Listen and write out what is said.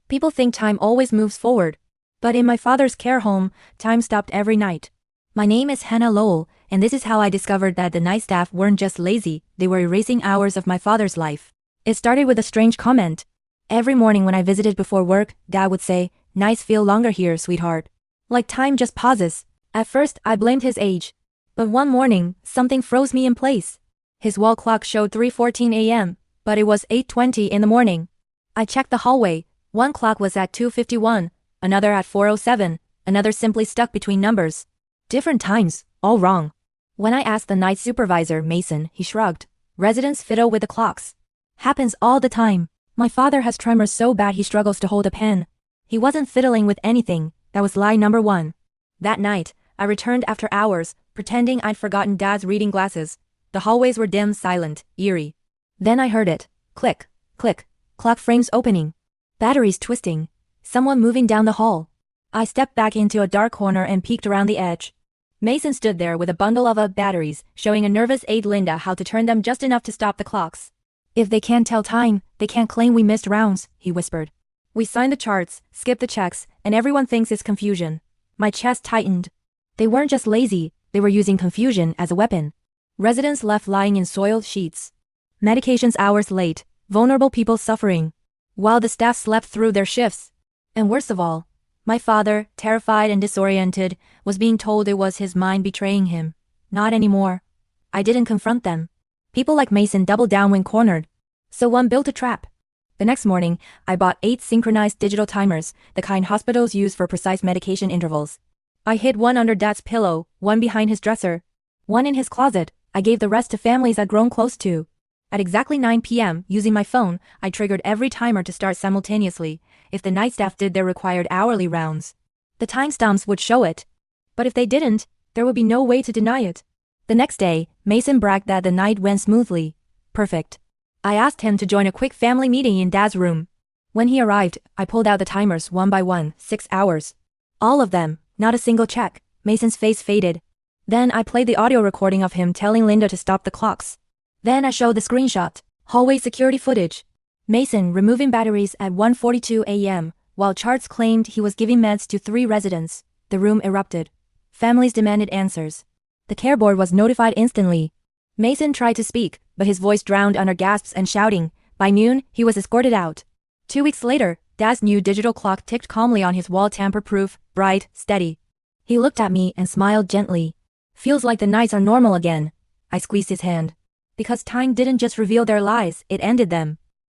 People think time always moves forward. But in my father's care home, time stopped every night. My name is Hannah Lowell, and this is how I discovered that the night staff weren't just lazy, they were erasing hours of my father's life. It started with a strange comment. Every morning when I visited before work, Dad would say, "Nights feel longer here, sweetheart." Like time just pauses. At first, I blamed his age. But one morning, something froze me in place. His wall clock showed 3:14 a.m., but it was 8:20 in the morning. I checked the hallway. One clock was at 2:51, another at 4:07, another simply stuck between numbers. Different times, all wrong. When I asked the night supervisor, Mason, he shrugged. Residents fiddle with the clocks. Happens all the time. My father has tremors so bad he struggles to hold a pen. He wasn't fiddling with anything. That was lie number one. That night, I returned after hours, pretending I'd forgotten Dad's reading glasses. The hallways were dim, silent, eerie. Then I heard it. Click, click, clock frames opening. Batteries twisting. Someone moving down the hall. I stepped back into a dark corner and peeked around the edge. Mason stood there with a bundle of batteries, showing a nervous aide Linda how to turn them just enough to stop the clocks. "If they can't tell time, they can't claim we missed rounds," he whispered. "We signed the charts, skipped the checks, and everyone thinks it's confusion." My chest tightened. They weren't just lazy, they were using confusion as a weapon. Residents left lying in soiled sheets. Medications hours late, vulnerable people suffering. While the staff slept through their shifts. And worst of all, my father, terrified and disoriented, was being told it was his mind betraying him. Not anymore. I didn't confront them. People like Mason doubled down when cornered. So one built a trap. The next morning, I bought 8 synchronized digital timers, the kind hospitals use for precise medication intervals. I hid one under Dad's pillow, one behind his dresser, one in his closet. I gave the rest to families I'd grown close to. At exactly 9 p.m., using my phone, I triggered every timer to start simultaneously. If the night staff did their required hourly rounds, the timestamps would show it. But if they didn't, there would be no way to deny it. The next day, Mason bragged that the night went smoothly. Perfect. I asked him to join a quick family meeting in Dad's room. When he arrived, I pulled out the timers one by one, 6 hours. All of them, not a single check. Mason's face faded. Then I played the audio recording of him telling Linda to stop the clocks. Then I showed the screenshot, hallway security footage. Mason removing batteries at 1:42 a.m., while charts claimed he was giving meds to 3 residents. The room erupted. Families demanded answers. The care board was notified instantly. Mason tried to speak, but his voice drowned under gasps and shouting. By noon, he was escorted out. 2 weeks later, Dad's new digital clock ticked calmly on his wall, tamper-proof, bright, steady. He looked at me and smiled gently. "Feels like the nights are normal again." I squeezed his hand. Because time didn't just reveal their lies, it ended them.